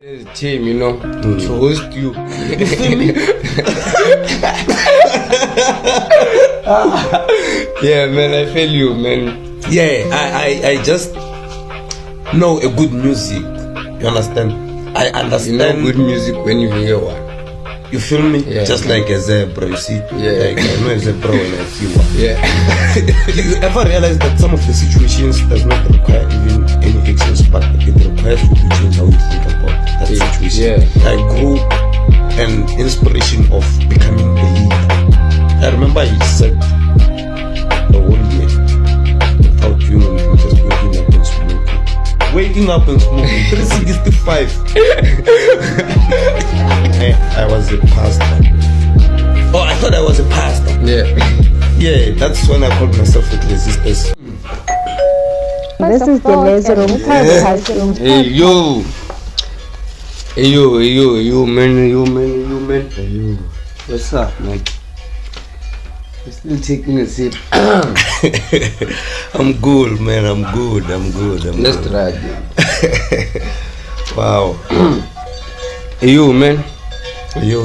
Team, to host you. Yeah, man, I feel you, man. Yeah, I just know a good music. You understand? I understand good music when you hear one. You feel me? Yeah. Just like a zebra, you see? Yeah. Like I know a zebra when I see one. Yeah. You ever realize that some of the situations does not require even any actions, but it requires you to change how you think about that situation? Yeah. I grew an inspiration of becoming a leader. I remember he said the whole day without doing anything, just waking up and smoking. Waking up and smoking, 365. I was a pastor. Oh, I thought I was a pastor. Yeah. Yeah, that's when I called myself a resistance. This is the lazy room podcast. Hey yo, man. Hey yo. What's up, man? I'm still taking a sip. I'm good, man. I'm good. Let's try again. Wow. Hey yo, man. Yo.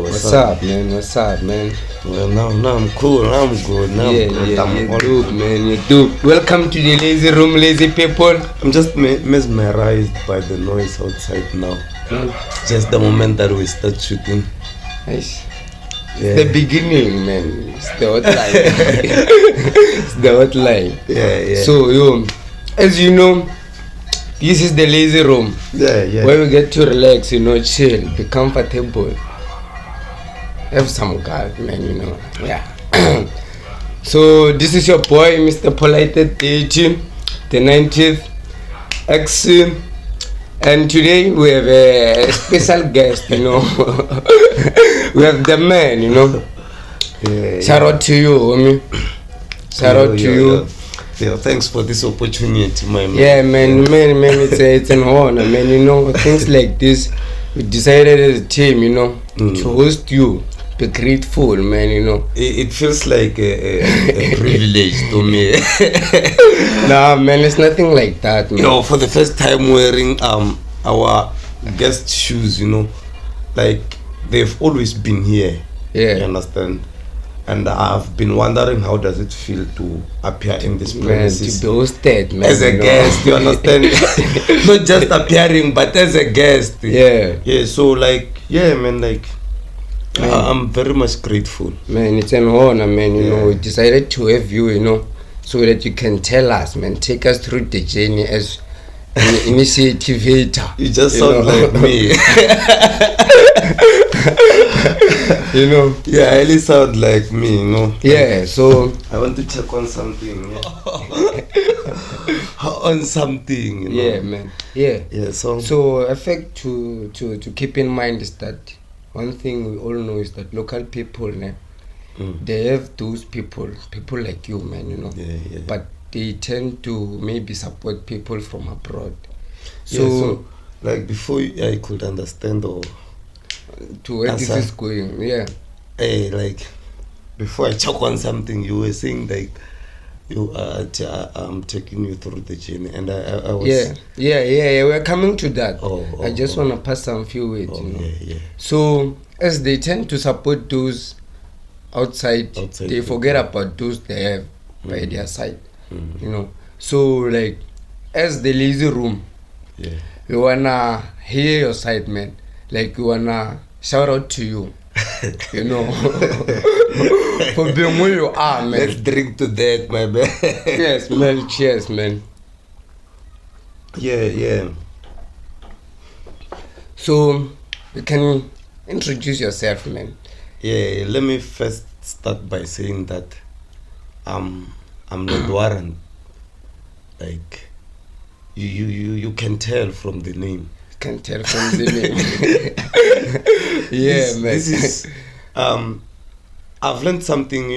What's up, man? Well, now I'm cool. Now I'm good. Now I'm good. You're dope, man. You're dope. Welcome to the lazy room, lazy people. I'm just mesmerized by the noise outside now. Just the moment that we start shooting. Nice. Yeah. The beginning, man. It's the hotline. It's the hotline. Yeah. So, yo, as you know, this is the lazy room. Yeah. Where we get to relax, chill, be comfortable. Have some guard, man, Yeah. So, this is your boy, Mr. Polite 18, the 90th X. And today we have a special guest, We have the man, Yeah. Shout out to you, homie. Shout out to you. Yeah, thanks for this opportunity, my man. Yeah, man, it's an honor, man. Things like this, we decided as a team, to host you. Be grateful, man. It feels like a privilege to me. Nah, man, it's nothing like that, man. For the first time wearing our guest shoes, like they've always been here. Yeah. You understand? And I've been wondering how does it feel to appear in this premises. Man, to be hosted, man. As a guest, you understand? Not just appearing, but as a guest. Yeah. Yeah, so man, I'm very much grateful. Man, it's an honor, man. We decided to have you, so that you can tell us, man. Take us through the journey as an initiativator. You just sound like me. Yeah, I really sound like me, Yeah, so I want to check on something. On something, Yeah, man. Yeah. Yeah, So a fact to keep in mind is that one thing we all know is that local people, they have those people like you, man, Yeah. But they tend to maybe support people from abroad. So like before I could understand or to where this is going, Hey, like before I check on something, you were saying like you I'm taking you through the journey, and I was yeah. We're coming to that. I just want to pass some few words, Yeah. So as they tend to support those outside they forget about those they have by their side, So like as the lazy room, we wanna hear your side, man. Like we wanna shout out to you. For being who you are, man. Let's drink to that, my man. Yes, man. Cheers, man. Yeah. So you can introduce yourself, man. Yeah, let me first start by saying that I'm not Warant. Like you can tell from the name. Can tell from the name. Man. This is I've learned something,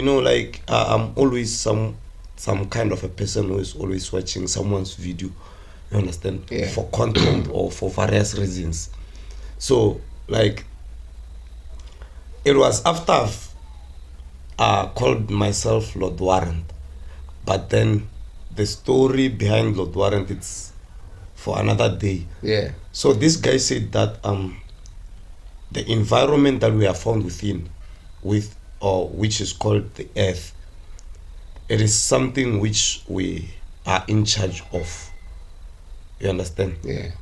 I'm always some kind of a person who is always watching someone's video, you understand, for content or for various reasons. So like it was after I've called myself Lord Warant, but then the story behind Lord Warant, it's for another day. Yeah. So this guy said that the environment that we are found within, which is called the earth, it is something which we are in charge of. You understand? Yeah.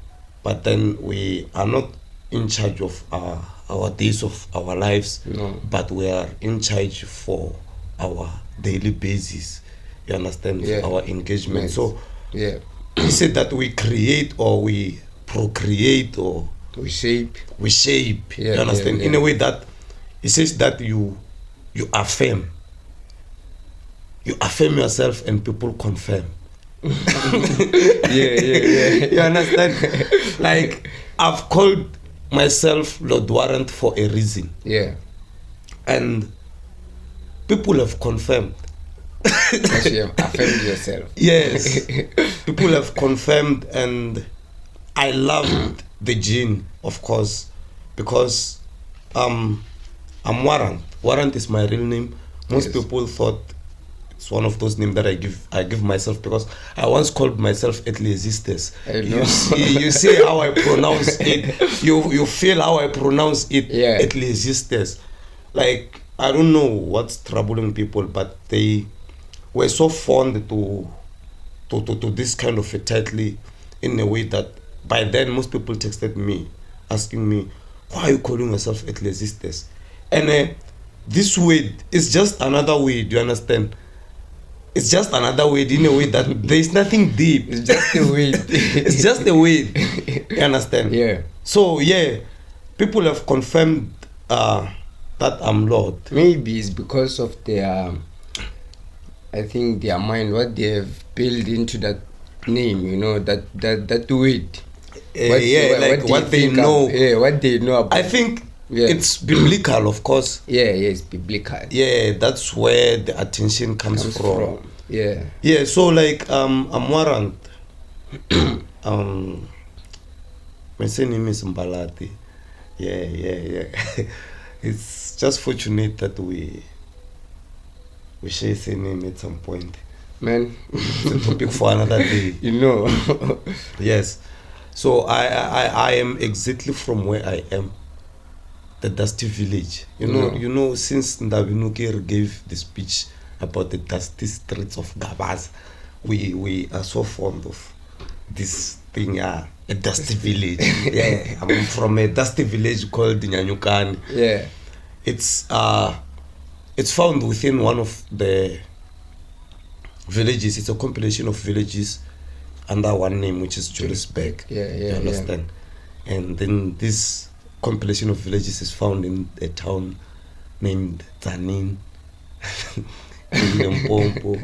But then we are not in charge of our days of our lives, No. but we are in charge for our daily basis. You understand? Yeah. Our engagement. Nice. So Yeah. he said that we create or we procreate or We shape. we shape. Yeah, You understand? yeah, In a yeah. way that he says that you affirm. You affirm yourself and people confirm. Yeah. You understand? Like, I've called myself Lord Warant for a reason. Yeah. And people have confirmed. Because you have affirmed yourself. Yes. People have confirmed, and I loved the gene, of course, because I'm Warant. Warant is my real name. Most Yes. people thought it's one of those names that I give myself, because I once called myself Ecclesiastes. I know. You see how I pronounce it. You feel how I pronounce it. Yeah. Ecclesiastes. Like, I don't know what's troubling people, but they were so fond to this kind of a title, in a way that by then most people texted me asking me, why are you calling yourself Ecclesiastes? And this word is just another word, you understand? It's just another word, in a way that there is nothing deep. It's just a word. It's just a word. You understand? Yeah. So yeah, people have confirmed that I'm Lord. Maybe it's because of their, I think their mind, what they have built into that name, you know, that word. What they know. What they know about. I think Yeah. it's biblical, of course. Yeah, it's biblical. Yeah, that's where the attention comes from. Yeah. Yeah, so like I'm Warant. My surname is Mbalati. Yeah. It's just fortunate that we share the name at some point. Man. It's a topic for another day. You know. Yes. So I am exactly from where I am. The dusty village. You know, since Ndabinuker gave the speech about the dusty streets of Gabaz, we are so fond of this thing, a dusty village. Yeah, I'm from a dusty village called Nyanyukani. Yeah. It's found within one of the villages. It's a compilation of villages under one name, which is Juliusburg. Yeah. You understand? And then this compilation of villages is found in a town named Tanin in Limpopo,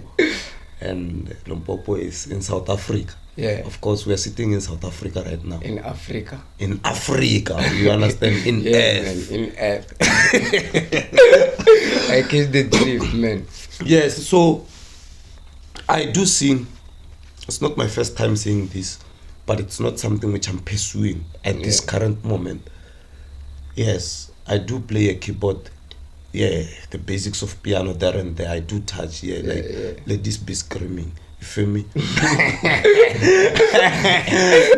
and Limpopo is in South Africa. Yeah. Of course, we are sitting in South Africa right now. In Africa. In Africa, you understand? In Earth. Man, in Earth. I catch the drift, man. Yes, so I do sing. It's not my first time saying this, but it's not something which I'm pursuing at this current moment. Yes, I do play a keyboard. Yeah, the basics of piano there and there I do touch. Ladies be screaming. You feel me?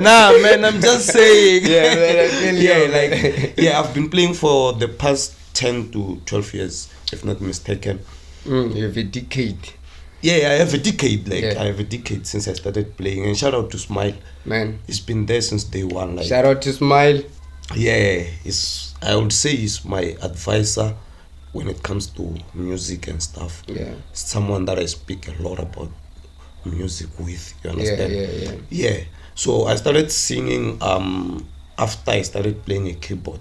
Nah, man, I'm just saying. Yeah, man, I feel you. I've been playing for the past 10 to 12 years, if not mistaken. You have a decade. Yeah, I have a decade. Yeah. I have a decade since I started playing. And shout out to Smile. Man. He's been there since day one. Shout out to Smile. Yeah, I would say he's my advisor when it comes to music and stuff. Yeah. Someone that I speak a lot about music with. You understand? Yeah. So I started singing after I started playing a keyboard.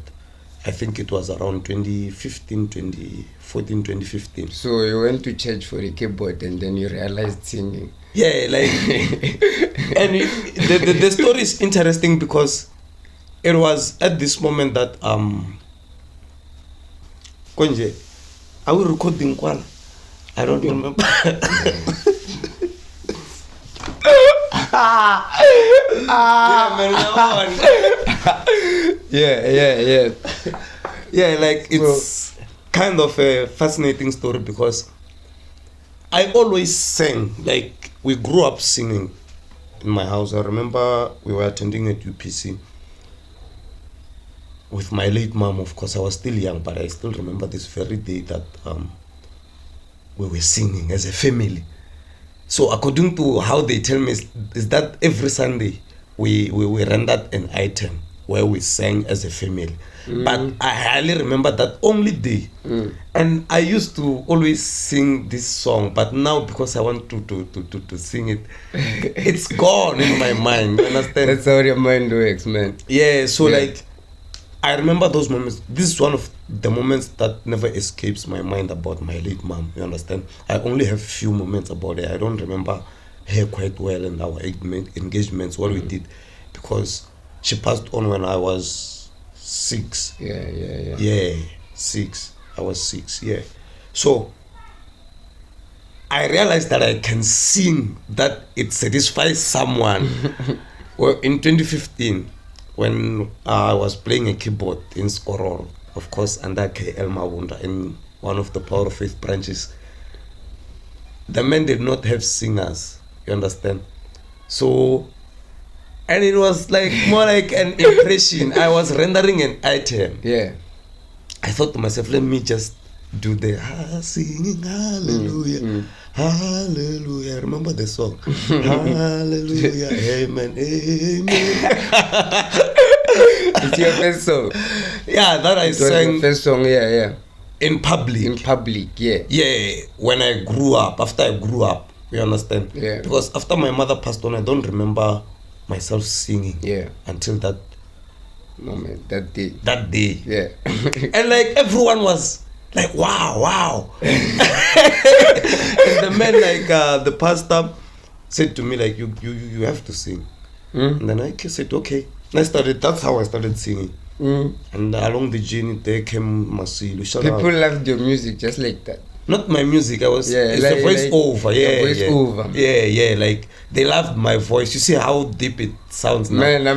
I think it was around 2015. So you went to church for the keyboard and then you realized singing. Yeah, like, and the story is interesting because it was at this moment that Konje, are we recording Kwala? I don't remember. Yeah. Yeah, like it's kind of a fascinating story because I always sang. Like, we grew up singing. in my house. I remember we were attending at UPC with my late mom. Of course, I was still young, but I still remember this very day that we were singing as a family. So according to how they tell me is that every Sunday we rendered an item where we sang as a family. But I highly remember that only day. And I used to always sing this song, but now because I want to sing it, it's gone in my mind. You understand? That's how your mind works, man. Yeah, so like I remember those moments. This is one of the moments that never escapes my mind about my late mom. You understand? I only have few moments about it. I don't remember her quite well and our engagements, what we did, because she passed on when I was 6. Yeah, 6. I was 6. Yeah. So I realized that I can sing, that it satisfies someone. Well, in 2015. When I was playing a keyboard in Skorol, of course, under K.L. Mawunda in one of the Power of Faith branches, the men did not have singers, you understand? So, and it was like more like an impression. I was rendering an item. Yeah. I thought to myself, let me just do the singing hallelujah, hallelujah. I remember the song. Hallelujah, amen, amen. It's your first song. Yeah, that I sang. Your first song, yeah. In public. In public, yeah. Yeah, when I grew up, after I grew up, you understand? Yeah. Because after my mother passed on, I don't remember myself singing. Yeah. Until that moment, that day. That day. Yeah. And like everyone was like, wow. And the man, like the pastor said to me, like, you have to sing. And then I said, okay. And that's how I started singing. And along the journey there came Masilu. People loved your music just like that. Not my music, it's like, a voice over. Yeah, voice over. Yeah, like they loved my voice. You see how deep it sounds now. Man.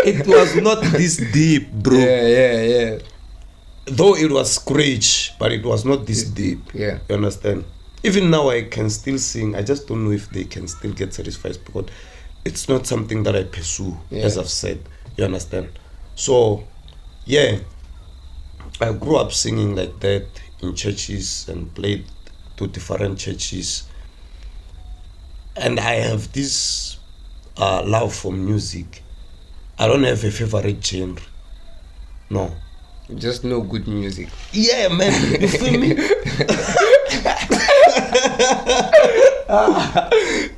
It was not this deep, bro. Yeah. Though it was scratch, but it was not this deep. Yeah. You understand? Even now I can still sing. I just don't know if they can still get satisfied because it's not something that I pursue, as I've said. You understand? So, yeah, I grew up singing like that in churches and played to different churches. And I have this love for music. I don't have a favorite genre. No. Just know good music. Yeah, man. You feel me?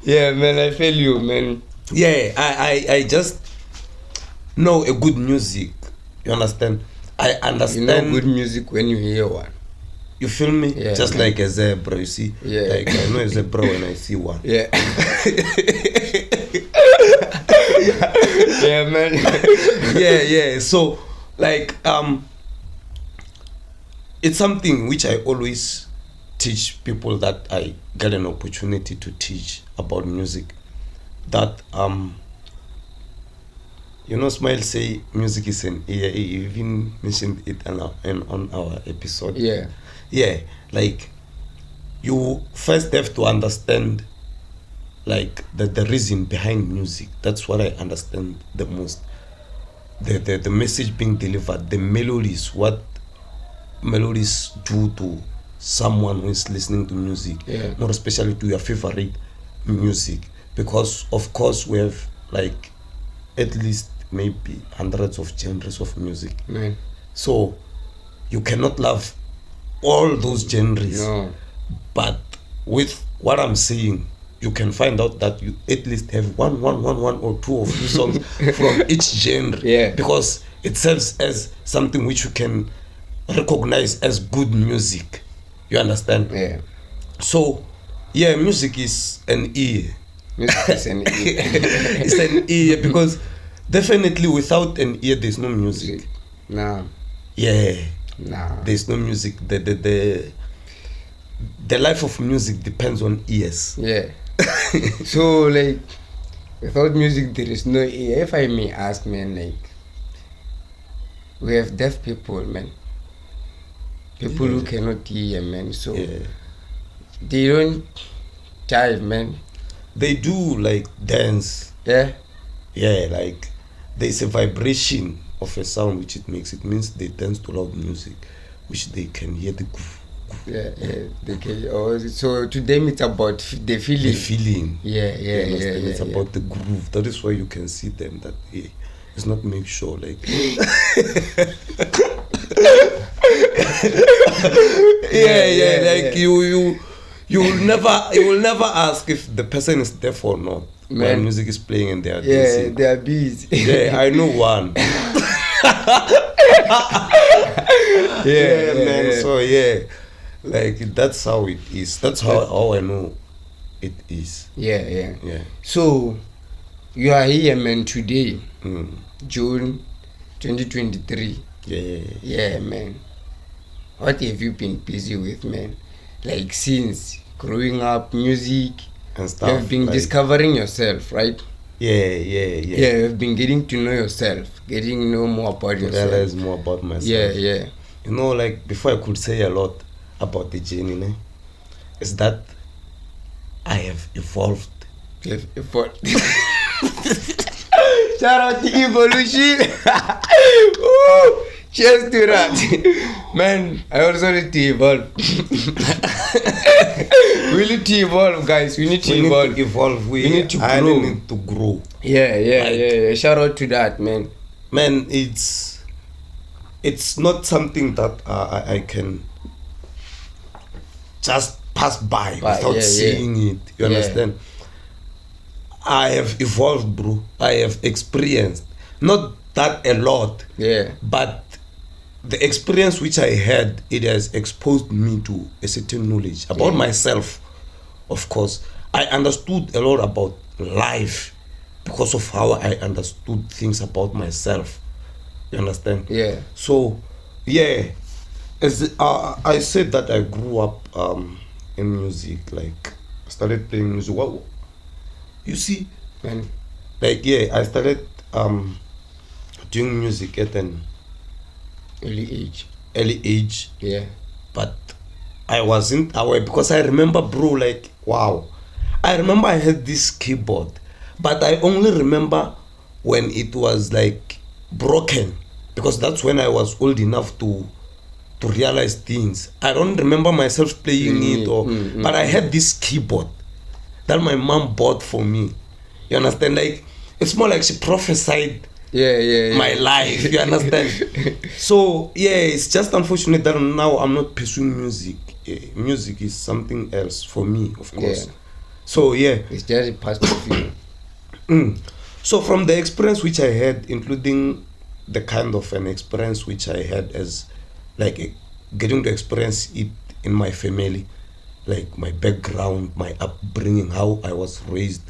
Yeah, man, I feel you, man. Yeah, I just know a good music. You understand? I understand. You know good music when you hear one. You feel me? Yeah, just man. like a zebra, you see? Yeah. Like I know a zebra when I see one. Yeah. Yeah, man. Yeah. So, like, it's something which I always teach people that I get an opportunity to teach about music. That Smile say music is an ear. You even mentioned it on our episode. Yeah, like you first have to understand like the reason behind music. That's what I understand the most. The message being delivered, the melodies, what melodies do to someone who is listening to music, more especially to your favorite music, because of course we have like at least maybe hundreds of genres of music. Man. So you cannot love all those genres. No. But with what I'm saying, you can find out that you at least have one or two of few songs from each genre. Yeah. Because it serves as something which you can recognize as good music. You understand? Yeah. So, yeah, music is an ear. Music is an ear. It's an ear because definitely without an ear there's no music. Nah. Yeah. Nah. There's no music. The life of music depends on ears. Yeah. So like without music there is no ear. If I may ask, man, like we have deaf people, man. People who cannot hear, man. So they don't jive, man. they do like dance. Yeah. Yeah, like there's a vibration of a sound which it makes. It means they dance to loud music, which they can hear the groove. Yeah, they can. Oh, so to them it's about the feeling. The feeling. Yeah. It's about the groove. That is why you can see them that it's not make sure like. Like you will never ask if the person is deaf or not. Man. When music is playing and they are dancing. They are busy. Yeah, I know one. Man. So like that's how it is. That's how I know it is. Yeah. So you are here, man, today, June 2023. Yeah, man. What have you been busy with, man? Like since growing up, music and stuff. You've been discovering yourself, right? Yeah. You've been getting to know yourself, getting to know more about yourself. Realize more about myself. Yeah. You know, like before I could say a lot about the journey, is that I have evolved. Shout out to evolution. Cheers to that. Man, I also need to evolve. We need to evolve, guys. We need to evolve. We need to grow. I need to grow. Yeah. Shout out to that, man. Man, it's not something that I can just pass by without seeing it. You understand? I have evolved, bro. I have experienced. Not that a lot. Yeah. But the experience which I had, it has exposed me to a certain knowledge about myself. Of course, I understood a lot about life because of how I understood things about myself. You understand? Yeah. So, as I said that I grew up in music. Like, I started playing music. What you see, man? Like, I started doing music at an early age. Yeah. But I wasn't aware because I remember, bro, like, wow. I remember I had this keyboard, but I only remember when it was like broken, because that's when I was old enough to realize things. I don't remember myself playing it, but I had this keyboard that my mom bought for me. You understand? Like, it's more like she prophesied my life. You understand? So it's just unfortunate that now I'm not pursuing music. Music is something else for me, of course. So it's just a part of you. So from the experience which I had, including the kind of an experience which I had as like getting to experience it in my family, like my background, my upbringing, how I was raised,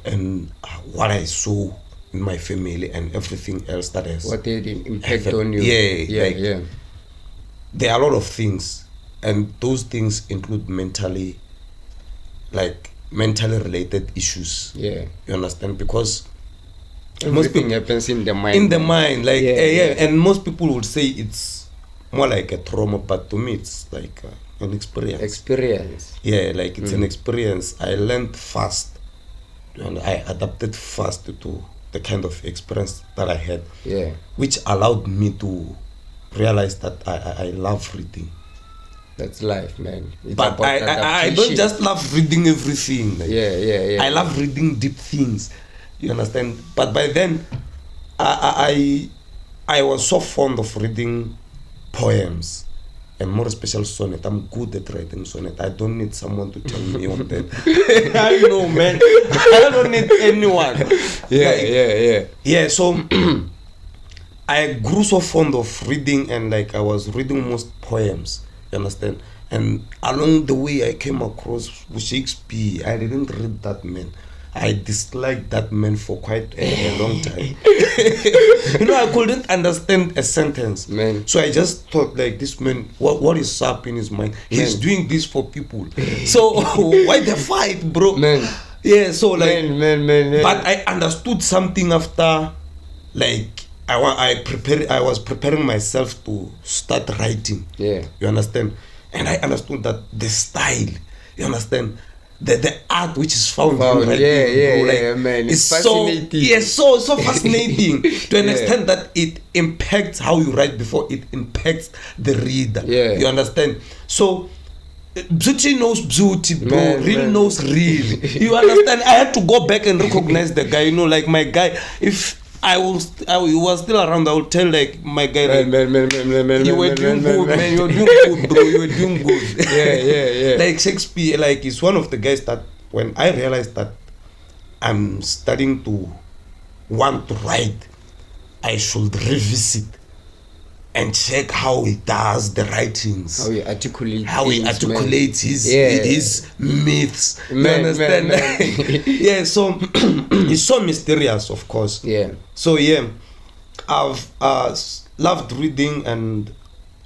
and what I saw in my family and everything else that has what they did impact on you. There are a lot of things, and those things include mentally related issues. You understand? Because everything happens in the mind. And most people would say it's more like a trauma, but to me it's like an experience. Like it's an experience. I learned fast and I adapted fast to the kind of experience that I had, which allowed me to realize that I love reading. That's life, man. But I don't just love reading everything. I love reading deep things. You understand? But by then, I was so fond of reading poems, and more especially sonnet. I'm good at writing sonnet. I don't need someone to tell me on that. I know, man. I don't need anyone. So I grew so fond of reading, and like I was reading most poems. You understand? And along the way, I came across Shakespeare. I didn't read that man. I disliked that man for quite a long time. I couldn't understand a sentence, man. So I just thought, like, this man, what is up in his mind? He's doing this for people. So why the fight, bro? Man. So like, man. But I understood something after, like, I was preparing myself to start writing. You understand? And I understood that the style, you understand, the art which is found in writing, man. It's fascinating. so fascinating to an extent that it impacts how you write before it impacts the reader. You understand? So beauty knows beauty, bro. Real knows real. You understand? I had to go back and recognize the guy. Like my guy, if I was still around, I would tell like my guy, like, you were doing good, man. You were doing good, bro. You were doing good. Yeah. Like Shakespeare, like he's one of the guys that when I realized that I'm starting to want to write, I should revisit and check how he does the writings, how he articulates his myths. You understand? Yeah, so it's so mysterious, of course. Yeah. So yeah, I've loved reading, and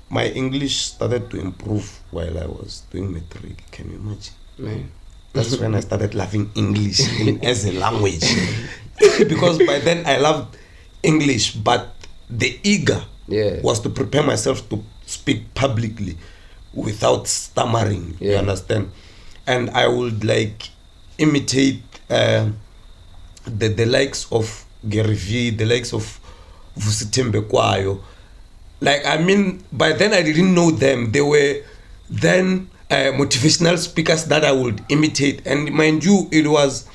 my English started to improve while I was doing matric. Can you imagine? Man. That's when I started loving English as a language, because by then I loved English, but the eager was to prepare myself to speak publicly without stammering. You understand? And I would like imitate the likes of Gary V, the likes of Vusitembe Kwayo. Like, I mean, by then I didn't know them. They were then motivational speakers that I would imitate. And mind you, it was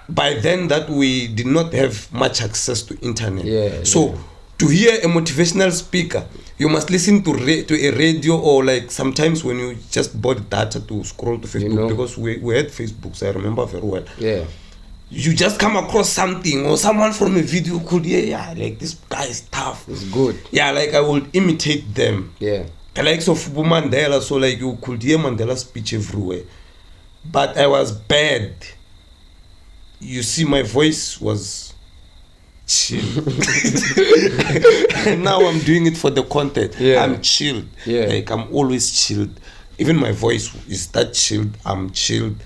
by then that we did not have much access to internet. So to hear a motivational speaker, you must listen to a radio, or like sometimes when you just bought data to scroll to Facebook, because we had Facebooks, I remember very well. Yeah. You just come across something or someone from a video could like this guy is tough. It's good. Yeah, like I would imitate them. Yeah. The likes of Mandela, so like you could hear Mandela's speech everywhere. But I was bad. You see, my voice was chill. And now I'm doing it for the content. I'm chilled. Like I'm always chilled. Even my voice is that chilled. I'm chilled.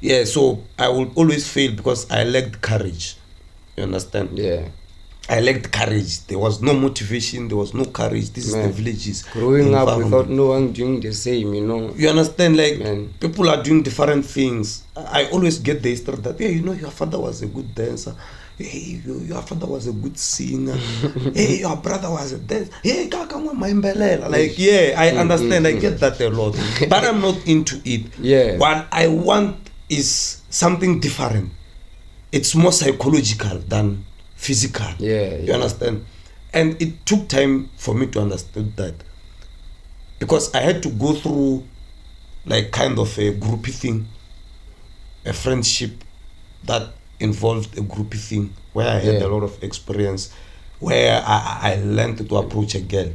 Yeah, so I would always fail because I lacked courage. You understand? Yeah. I lacked courage. There was no motivation. There was no courage. This is the villages. Growing up without no one doing the same, You understand? Like, people are doing different things. I always get the history that, your father was a good dancer. Hey, your father was a good singer. Hey, your brother was a dancer. Hey, like, I understand. I get that a lot. But I'm not into it. Yeah. What I want is something different. It's more psychological than physical. You understand? And it took time for me to understand that, because I had to go through like kind of a groupie thing, a friendship that involved a groupie thing, where I had a lot of experience, where I learned to approach a girl.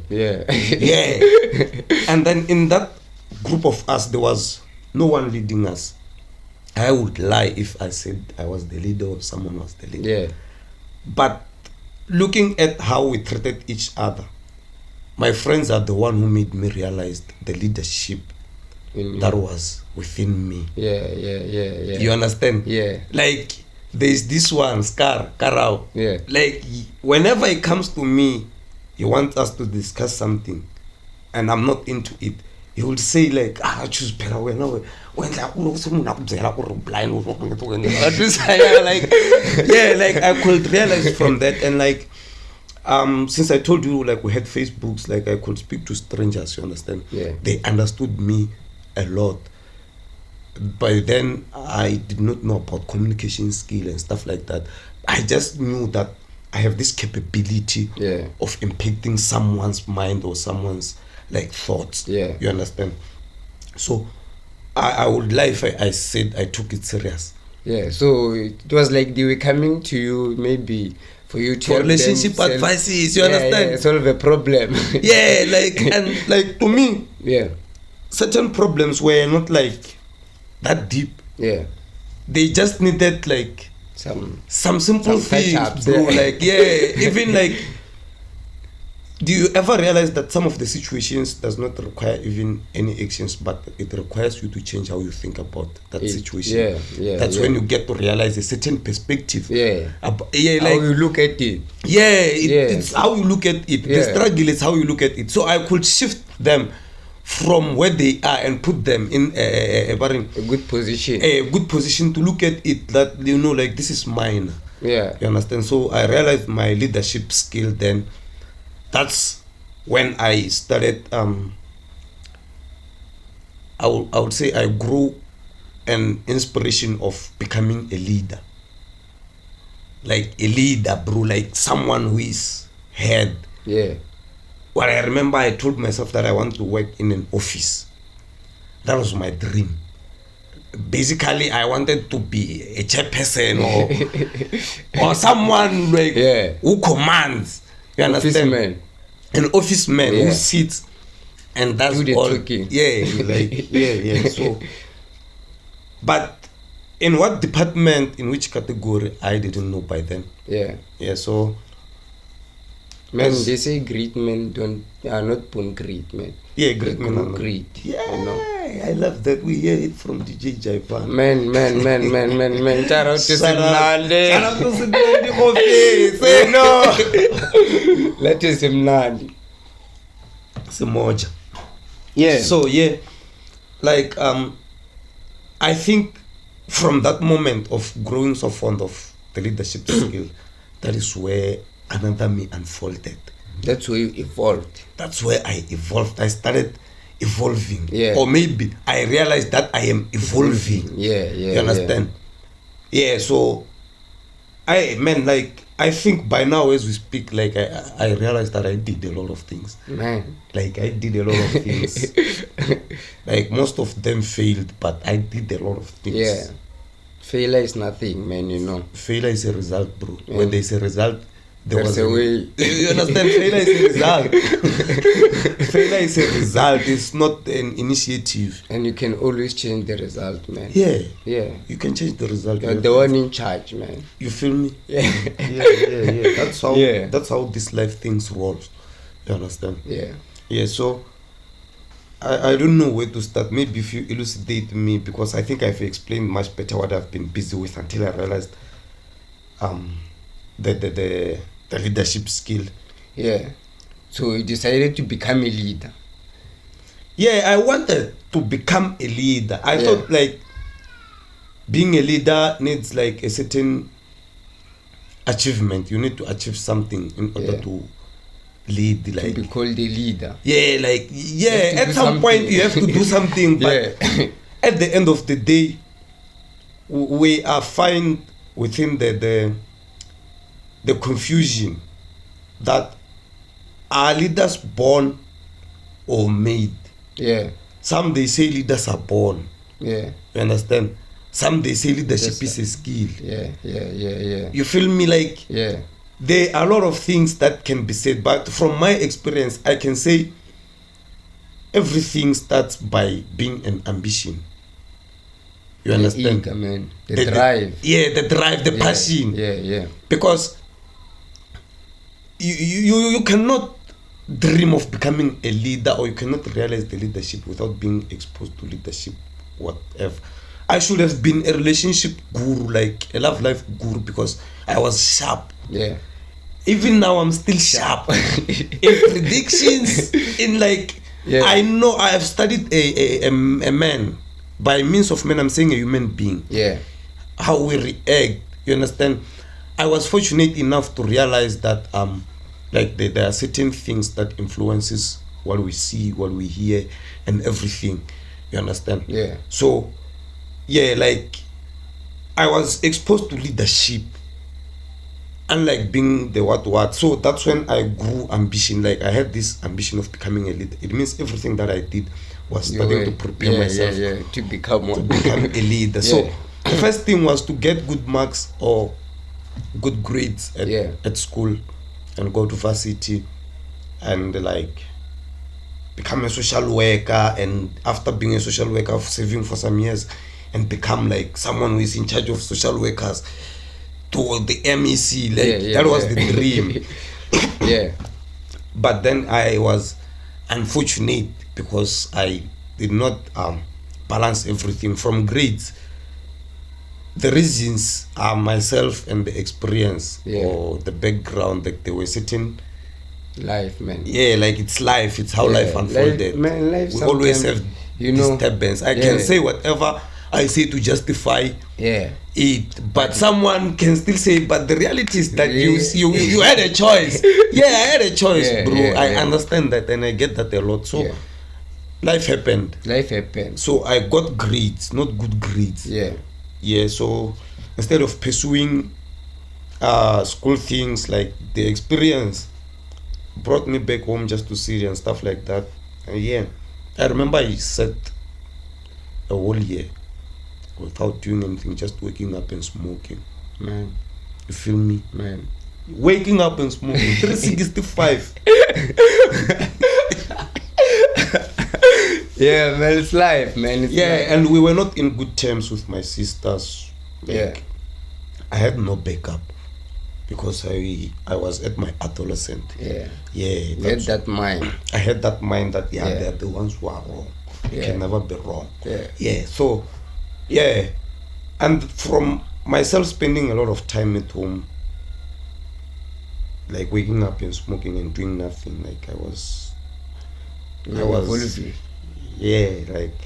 And then in that group of us, there was no one leading us. I would lie if I said I was the leader or someone was the leader. But looking at how we treated each other, my friends are the one who made me realize the leadership that was within me. You understand? Like, there's this one, Karao. Like, whenever it comes to me, he wants us to discuss something, and I'm not into it, he would say like, I choose better when like I could realize from that. And like since I told you, like, we had Facebooks, like I could speak to strangers, you understand? They understood me a lot. By then I did not know about communication skill and stuff like that. I just knew that I have this capability of impacting someone's mind or someone's like thoughts. You understand? So I would lie if I said I took it serious. So it was like they were coming to you maybe for you to for relationship advices, you understand? Solve a problem. And like to me, certain problems were not like that deep. They just needed like some simple things, bro. Like even like, do you ever realize that some of the situations does not require even any actions, but it requires you to change how you think about that situation? That's when you get to realize a certain perspective. Like how you look at it. It's how you look at it. The struggle is how you look at it. So I could shift them from where they are and put them in a good position. A good position to look at it, that like this is mine. Yeah. You understand? So I realized my leadership skill then. That's when I started I would say I grew an inspiration of becoming a leader. Like a leader, bro, like someone who is head. Yeah. Well, I remember I told myself that I want to work in an office. That was my dream. Basically, I wanted to be a chairperson or someone like who commands. You understand? Man. An office man who sits and does do the all. talking. Yeah, like yeah. So, but in what department, in which category, I didn't know by then. Yeah. Yeah. So. Man, they say great men are not born great, man. Yeah, great men are great. Yeah, I love that. We hear it from DJ Jaipan. Man. Shout out to Simnandi. Shout out to Simnandi Kofi. Say no. Let us Simnandi. Simoja. Yeah. So yeah, like I think from that moment of growing so fond of the leadership skill, that is where another me unfolded. That's where you evolved. That's where I evolved. I started evolving. Yeah. Or maybe I realized that I am evolving. Yeah. You understand? Yeah, so I think by now as we speak, like I realized that I did a lot of things. Man. Like I did a lot of things. Like most of them failed, but I did a lot of things. Yeah. Failure is nothing, man, Failure is a result, bro. Yeah. When there's a result, there's a way. You understand? Failure is a result. Failure is a result. It's not an initiative. And you can always change the result, man. Yeah. You can change the result. You're the one in charge, man. You feel me? Yeah. Yeah. That's how this life things rolls. You understand? Yeah. So I don't know where to start. Maybe if you elucidate me, because I think I've explained much better what I've been busy with until I realized the leadership skill. Yeah. So you decided to become a leader. Yeah, I wanted to become a leader. I thought like being a leader needs like a certain achievement. You need to achieve something in order to lead, like to be called a leader. At some point you have to do something, but at the end of the day we are fine within the confusion that are leaders born or made. Some they say leaders are born. You understand? Some they say leadership is a skill. You feel me? Like there are a lot of things that can be said, but from my experience, I can say everything starts by being an ambition. You understand? The eager, man. The drive. The drive, the passion. Because you cannot dream of becoming a leader, or you cannot realize the leadership without being exposed to leadership, whatever. I should have been a relationship guru, like a love life guru, because I was sharp. Even now I'm still sharp in predictions, in like I know I have studied a man. By means of man, I'm saying a human being. How we react, you understand? I was fortunate enough to realize that like there are certain things that influences what we see, what we hear, and everything. You understand? So like I was exposed to leadership, unlike being the what. So that's when I grew ambition. Like I had this ambition of becoming a leader. It means everything that I did was starting to prepare myself to become a leader. So the first thing was to get good marks or good grades at school, and go to varsity, and like become a social worker. And after being a social worker, serving for some years, and become like someone who is in charge of social workers to the MEC. Like that was the dream. But then I was unfortunate because I did not balance everything from grades. The reasons are myself and the experience or the background. Like there were certain Life, man. Yeah, like it's life. It's how life unfolded. Life we always have know, disturbance. I can say whatever I say to justify it, but someone can still say, but the reality is that you had a choice. Yeah, I had a choice, bro. I understand that and I get that a lot. So life happened. So I got grades, not good grades. Yeah, so instead of pursuing school things, like the experience brought me back home just to Syria and stuff like that. And I remember I sat a whole year without doing anything, just waking up and smoking. Man, you feel me? Man, waking up and smoking 365. Yeah, man, it's life, man. It's life. And we were not in good terms with my sisters. Like, I had no backup because I was at my adolescent. You had that mind. I had that mind that they're the ones who are wrong. You can never be wrong. So and from myself spending a lot of time at home, like waking up and smoking and doing nothing, like I was evolving. Like,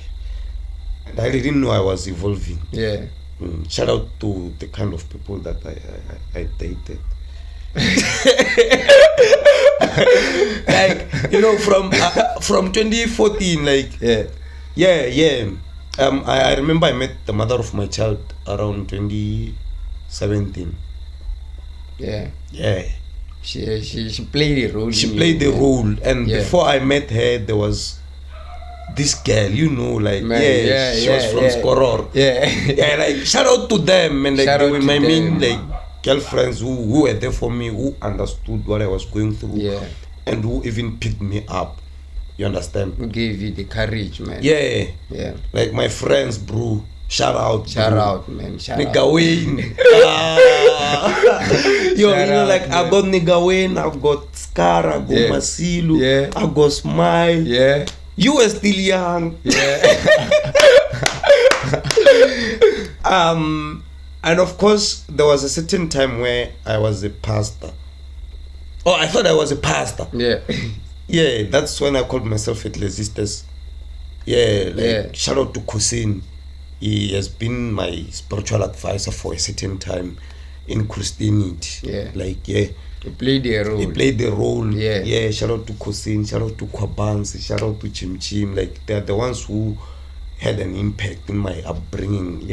and I didn't know I was evolving. Shout out to the kind of people that I dated. Like, you know, from 2014, like I remember I met the mother of my child around 2017. She played a role. She played the role, and before I met her, there was this girl, you know, like she was from Skoror. Like shout out to them, and like they were my main like girlfriends who were there for me, who understood what I was going through, and who even picked me up. You understand? Who gave you the courage, man? Like my friends, bro. Shout out, man. Nigga Wayne. You know, like I got Nigga Wayne, I've got Scar, I got Masilu, I got Smile. You were still young. And of course, there was a certain time where I was a pastor. Oh, I thought I was a pastor. That's when I called myself Ecclesiastes. Shout out to Cousin. He has been my spiritual advisor for a certain time in Christianity. He played the role. Shout out to Cousin, shout out to Kwabans, shout out to Chim Chim. Like, they're the ones who had an impact in my upbringing.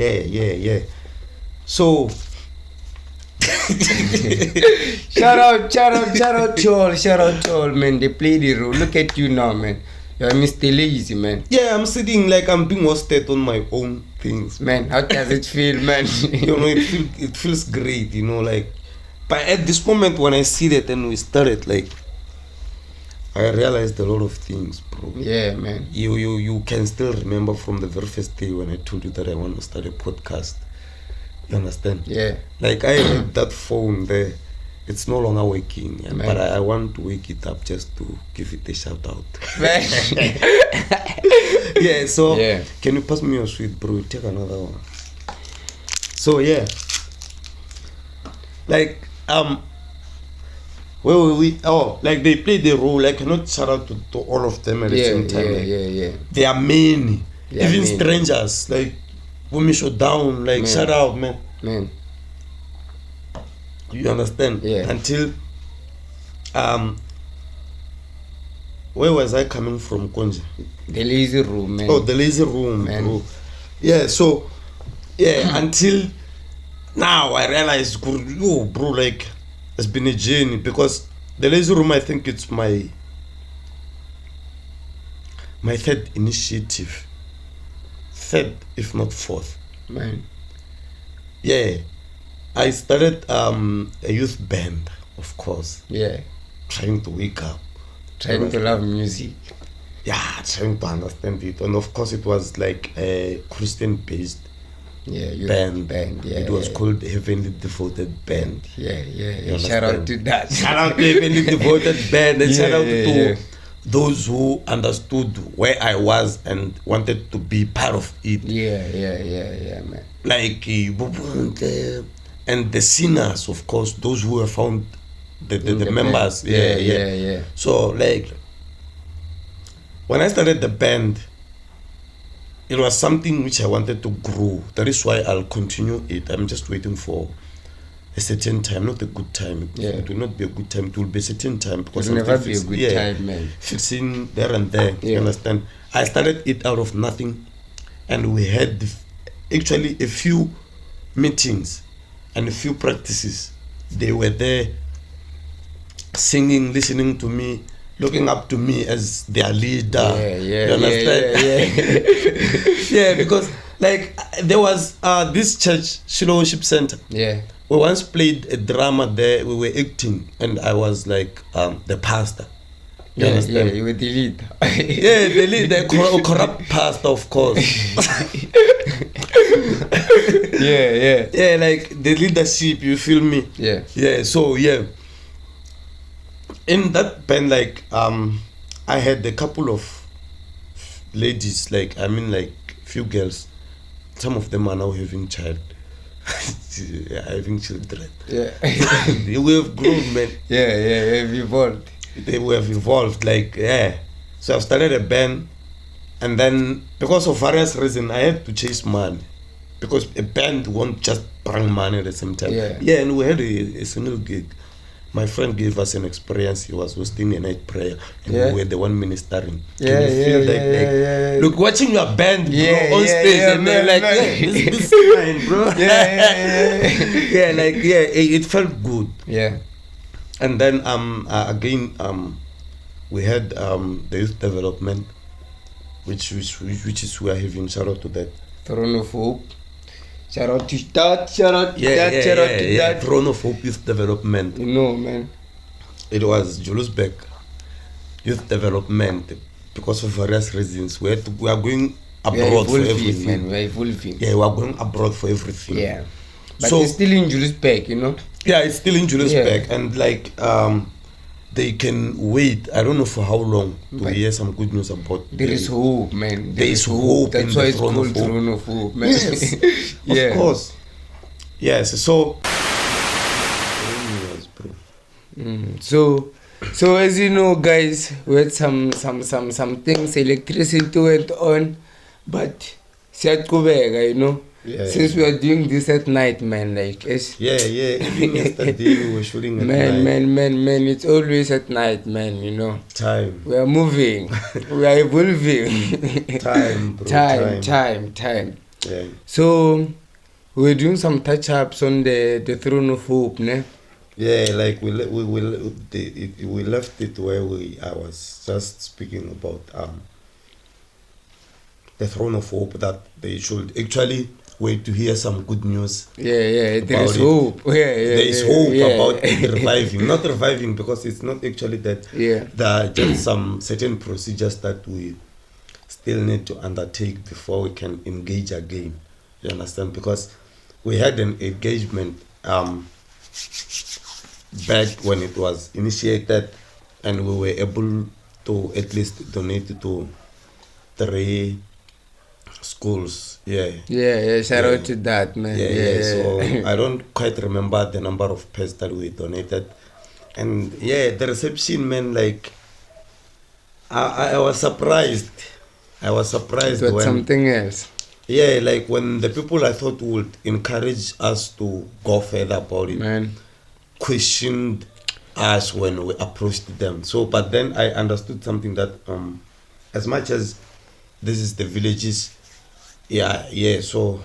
So shout out to all, man. They play the role. Look at you now, man. You're Mr. Lazy, man. I'm sitting like I'm being hosted on my own things. Man, how does it feel, man? You know, it feels great, you know, like. But at this moment when I see that and we started, like, I realized a lot of things, bro. Yeah, man. You can still remember from the very first day when I told you that I want to start a podcast. You understand? Like, I had that phone there. It's no longer working, but I want to wake it up just to give it a shout out. Can you pass me your sweet, bro? Take another one. So like where were we? Oh, like they play the role. I cannot shout out to all of them at the same time. There are many, even strangers. Like women shut down. Like shout out, man. You understand? Until where was I coming from, Konja? The lazy room, man. Oh, the lazy room, man. Bro. So until now I realized, bro, like it's been a journey, because the lazy room, I think it's my third initiative, third if not fourth, man. I started a youth band, of course. Trying to wake up, trying to love music. Trying to understand it, and of course it was like a Christian based band. It was called Heavenly Devoted Band. Shout out to that. Shout out to Heavenly Devoted Band, and shout out to those who understood where I was and wanted to be part of it. Man. Like and the sinners, of course, those who were found the members. Yeah. So like when I started the band, it was something which I wanted to grow. That is why I'll continue it. I'm just waiting for a certain time, not a good time. It will not be a good time. It will be a certain time because it'll never be a good time, man. Fixing there and there. You understand? I started it out of nothing, and we had actually a few meetings and a few practices. They were there singing, listening to me, looking up to me as their leader. You understand? Yeah, because like there was this church, Shiloh Worship Center. Yeah. We once played a drama there. We were acting, and I was like the pastor. You understand? Yeah, you were the leader. The leader, the corrupt pastor, of course. Yeah, like the leadership. You feel me? Yeah. So yeah, in that band, like I had a couple of ladies, like few girls. Some of them are now having having children. They have grown, man. Have evolved. They have evolved, so I've started a band, and then because of various reasons I had to chase money, because a band won't just bring money at the same time. And we had a single gig. My friend gave us an experience. He was hosting a night prayer, and we were the one ministering. Can you feel look, watching your band bro, on stage, and they're like, this fine, bro. It felt good. And then again we had the youth development, which is we are having. Shout out to that. Throne of Hope. Shout out to that. Throne of Hope Youth Development. You know, man. It was Juliusbeck Youth Development, because of various reasons. We are going abroad for everything. Man. We are evolving. We are going abroad for everything. But so, it's still in Juliusbeck, you know. It's still in Juliusbeck, and like they can wait. I don't know for how long to hear some good news about. There is hope, man. There is hope. That's why it's called Throne of Hope, man. Yes, of course. Yes. So. So as you know, guys, we had some things. Electricity went on, but you know. Since we are doing this at night, man, like even yesterday we were shooting at night. Man, it's always at night, man, you know. Time. We are moving. We are evolving. Time, bro. Time. Yeah. So we're doing some touch-ups on the Throne of Hope, ne? Like we left it where I was just speaking about the Throne of Hope, that they should actually wait to hear some good news. There is hope. There is hope about reviving. Not reviving, because it's not actually that. There are just some certain procedures that we still need to undertake before we can engage again. You understand? Because we had an engagement back when it was initiated, and we were able to at least donate to 3 schools. Shout out to that, man. So I don't quite remember the number of pairs that we donated, and the reception, man, like I was surprised. It was when something else. Like when the people I thought would encourage us to go further about it, man, questioned us when we approached them. So, but then I understood something, that as much as this is the villages, so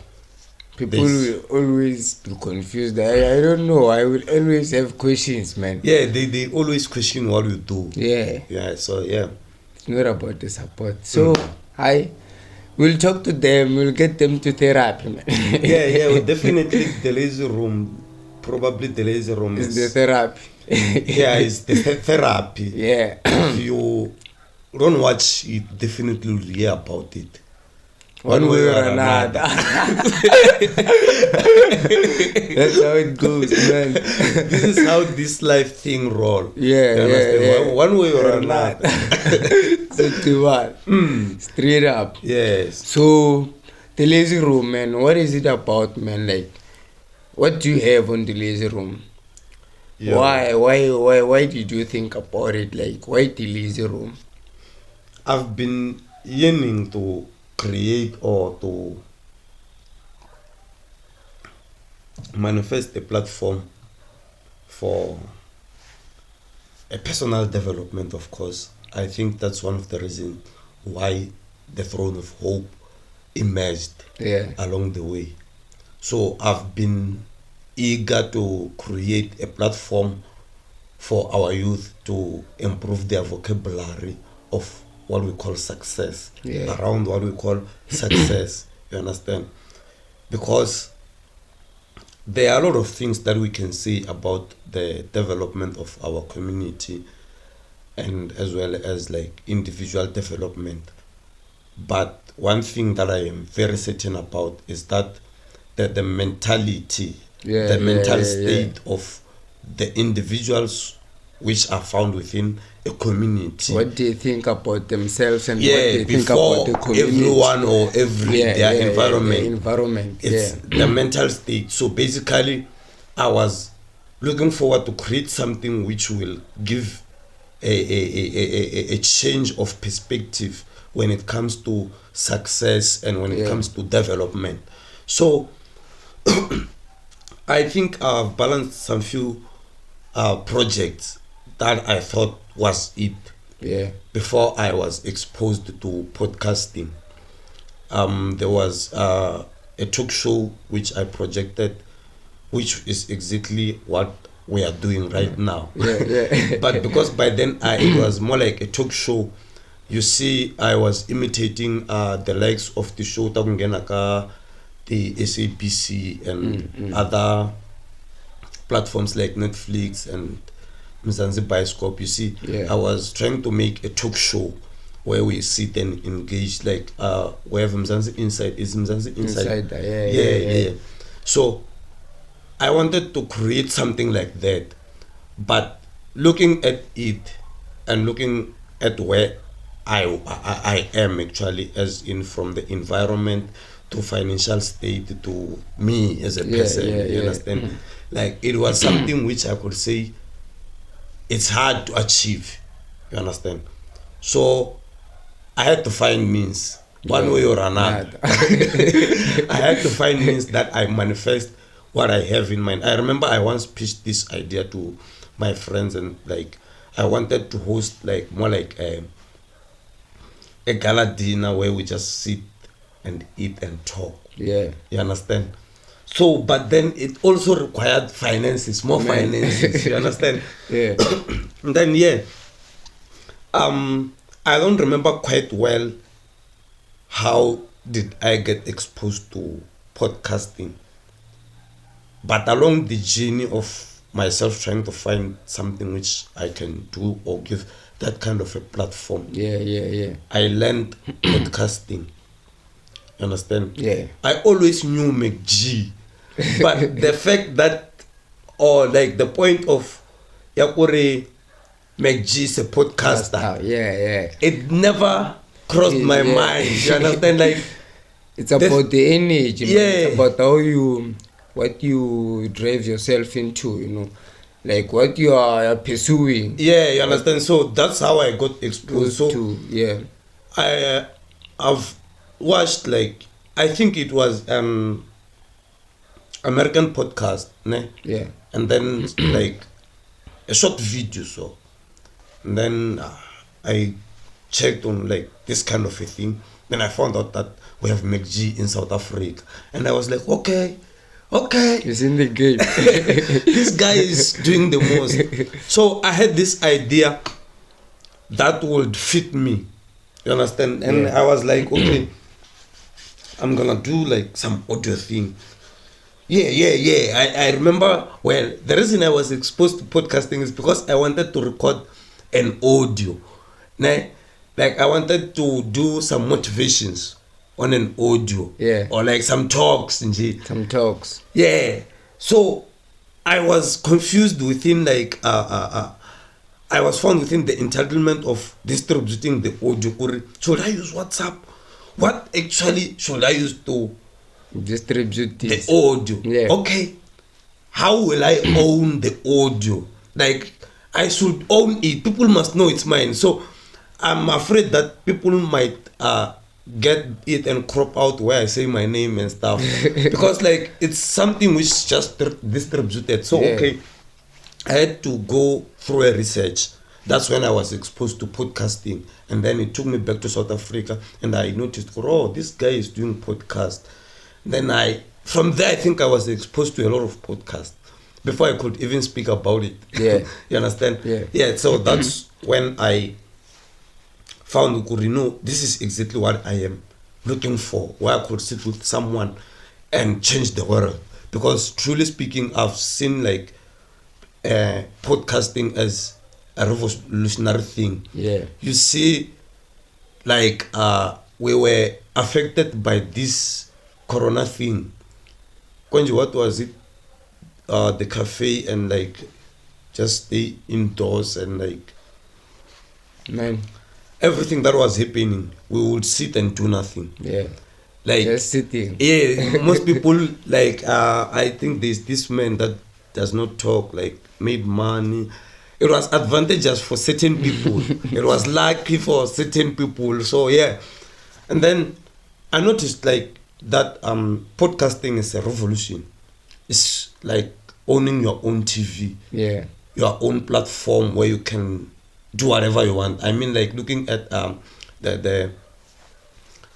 people will always be confused. I don't know. I will always have questions, man. They always question what you do. So it's not about the support. So we'll talk to them. We'll get them to therapy, man. Well, definitely the lazy room. Probably the lazy room is the therapy. It's the therapy. If you don't watch it, definitely will hear about it. One way or another. That's how it goes, man. This is how this life thing roll. One way or another. Straight up. Yes. So the lazy room, man, what is it about, man? Like, what do you have on the lazy room? Yeah. Why did you think about it? Like, why the lazy room? I've been yearning to create or to manifest a platform for a personal development, of course. I think that's one of the reasons why the Throne of Hope emerged along the way. So I've been eager to create a platform for our youth to improve their vocabulary of what we call success, around what we call success. You understand? Because there are a lot of things that we can say about the development of our community and as well as like individual development. But one thing that I am very certain about is that the mentality, the mental state of the individuals which are found within a community. What do you think about themselves and what do you think about the community? Everyone or their environment. The environment. It's the mental state. So basically, I was looking forward to create something which will give a change of perspective when it comes to success and when it comes to development. So I think I've balanced some few projects that I thought was it before I was exposed to podcasting. There was a talk show which I projected, which is exactly what we are doing right now. But because by then it was more like a talk show, you see, I was imitating the likes of the show Takungenaka, the SABC and other platforms like Netflix and Mzansi Bioscope. You see, I was trying to make a talk show where we sit and engage, like wherever Mzansi Inside is Mzansi Inside. So I wanted to create something like that, but looking at it and looking at where I am actually, as in from the environment to financial state to me as a person, you understand? Like it was something which I could say it's hard to achieve, you understand? So I had to find means, one way or another. I had to find means that I manifest what I have in mind. I remember I once pitched this idea to my friends, and like I wanted to host like more like a gala dinner where we just sit and eat and talk. You understand? So, but then it also required finances, more finances. You understand? And then I don't remember quite well how did I get exposed to podcasting. But along the journey of myself trying to find something which I can do or give that kind of a platform, I learned podcasting. You understand? I always knew McG, but the fact that, or like the point of Yakure McG is a podcaster, it never crossed my mind. You understand? Like it's about the energy. It's about what you drive yourself into, you know, like what you are pursuing. You understand? So that's how I got exposed to. I've watched, like, I think it was American podcast, ne? And then like a short video, so and then I checked on like this kind of a thing. Then I found out that we have McG in South Africa, and I was like, okay, he's in the game. This guy is doing the most. So I had this idea that would fit me, you understand? And I was like, okay, I'm gonna do like some audio thing. I remember, well, the reason I was exposed to podcasting is because I wanted to record an audio. Like I wanted to do some motivations on an audio. Or like some talks. So I was confused within like I was found within the entitlement of distributing the audio. Should I use WhatsApp? What actually should I use to distribute this? The audio? Okay. how will I own the audio? Like, I should own it. People must know it's mine. So I'm afraid that people might get it and crop out where I say my name and stuff. Because like it's something which just distributed. So okay, I had to go through a research. That's when I was exposed to podcasting. And then it took me back to South Africa and I noticed, oh, this guy is doing podcast. Then from there, I think I was exposed to a lot of podcasts before I could even speak about it. Yeah. You understand? Yeah. So that's when I found, this is exactly what I am looking for, where I could sit with someone and change the world. Because truly speaking, I've seen like podcasting as a revolutionary thing. Yeah. You see, like we were affected by this corona thing. Kwenji, what was it? The cafe and like just stay indoors and like Man. everything that was happening, we would sit and do nothing. Yeah. Like Just sitting. Yeah, most people like I think there's this man that does not talk, like made money. It was advantageous for certain people. It was lucky for certain people. So yeah. And then I noticed like that podcasting is a revolution. It's like owning your own TV. Yeah. Your own platform where you can do whatever you want. I mean, like looking at the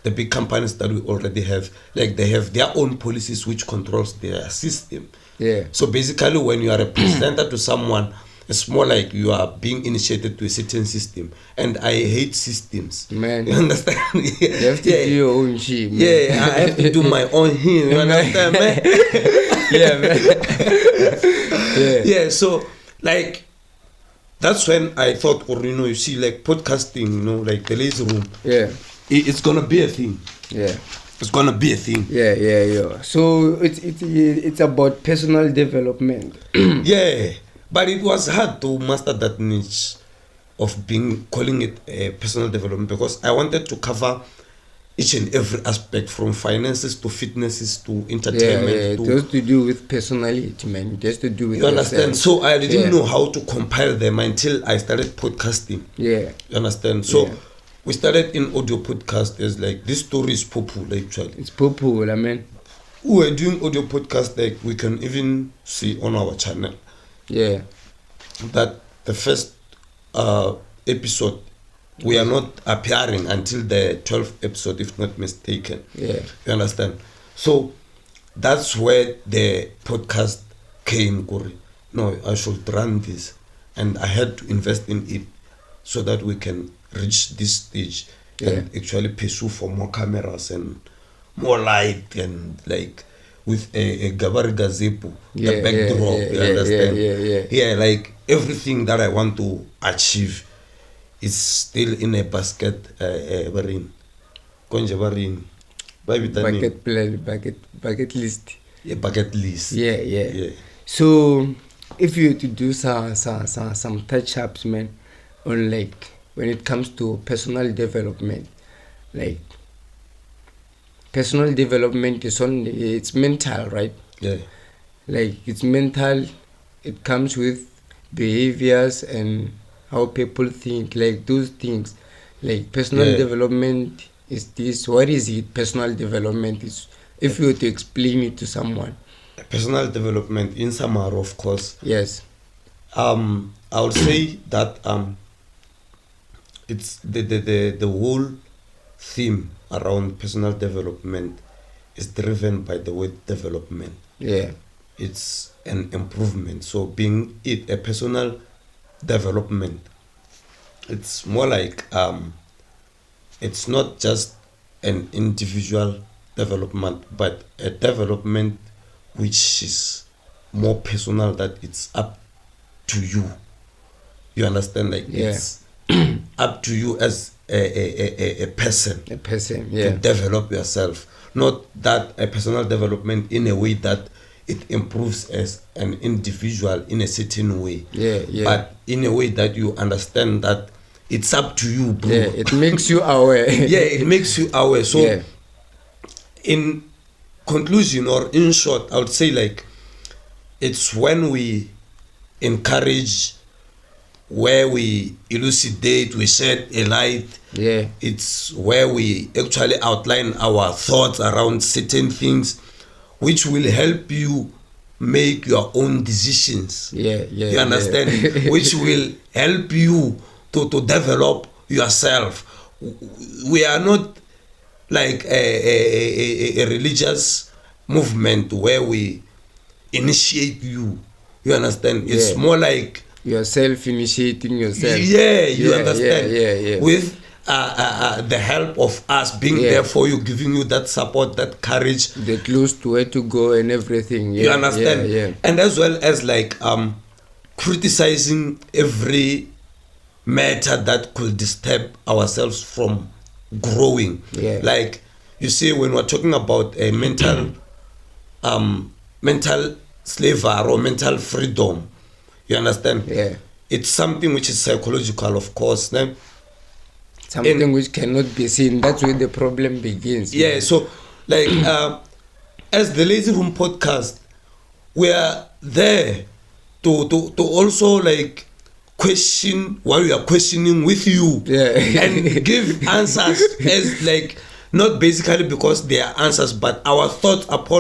big companies that we already have, like they have their own policies which controls their system. Yeah. So basically, when you are a presenter to someone, it's more like you are being initiated to a certain system. And I hate systems. Man. You understand? You have to do your own shit, man. Yeah, I have to do my own thing. You understand, man? Yeah, man. Yeah, so like that's when I thought, or you see, like podcasting, like the lazy room. Yeah. It's gonna be a thing. Yeah. It's gonna be a thing. Yeah. So it's about personal development. Yeah, but it was hard to master that niche of calling it a personal development, because I wanted to cover each and every aspect, from finances to fitnesses to entertainment. Yeah. Just to do with personality, man. Just to do with You understand? yourself. So I didn't know how to compile them until I started podcasting. Yeah. You understand? So Yeah. we started in audio podcast as like this story is popular actually. It's popular, man. We were doing audio podcast, like we can even see on our channel Yeah. that the first episode we are not appearing until the 12th episode, if not mistaken. Yeah. You understand? So that's where the podcast came, Guri. No, I should run this, and I had to invest in it so that we can reach this stage and actually pursue for more cameras and more light, and like with a Gabari Gazebo, the backdrop. You understand? Yeah, like everything that I want to achieve is still in a basket. Barin, konje barin, Bucket list. Yeah, bucket list. Yeah. So if you to do some touch ups, man, on like when it comes to personal development, like personal development is only, it's mental, right? Yeah. Like it's mental, it comes with behaviors and how people think, like those things. Like personal development is this. What is it? Personal development is, if you were to explain it to someone. Personal development in summary, of course. Yes. I would say that it's the whole theme around personal development is driven by the word development. Yeah. It's an improvement. So being it a personal development, it's more like it's not just an individual development, but a development which is more personal, that it's up to you. You understand? Like it's up to you as a person. A person, to develop yourself. Not that a personal development in a way that it improves as an individual in a certain way. But in a way that you understand that it's up to you, bro. Yeah, it makes you aware. It makes you aware. So in conclusion, or in short, I would say like it's when we encourage, where we elucidate, we shed a light. Yeah. It's where we actually outline our thoughts around certain things, which will help you make your own decisions. Yeah. You understand? Yeah. Which will help you to develop yourself. We are not like a religious movement where we initiate you. You understand? It's more like you're self-initiating yourself. Yeah, you understand? Yeah. With the help of us being there for you, giving you that support, that courage, the clues to where to go and everything. You understand? Yeah. And as well as like criticizing every matter that could disturb ourselves from growing. Yeah. Like you see, when we're talking about a mental slavery or mental freedom, you understand? Yeah. It's something which is psychological, of course. Something which cannot be seen. That's where the problem begins. Yeah, so like as the Lazy Room podcast, we are there to also like question while we are questioning with you. Yeah. And give answers as like not basically because they are answers, but our thoughts upon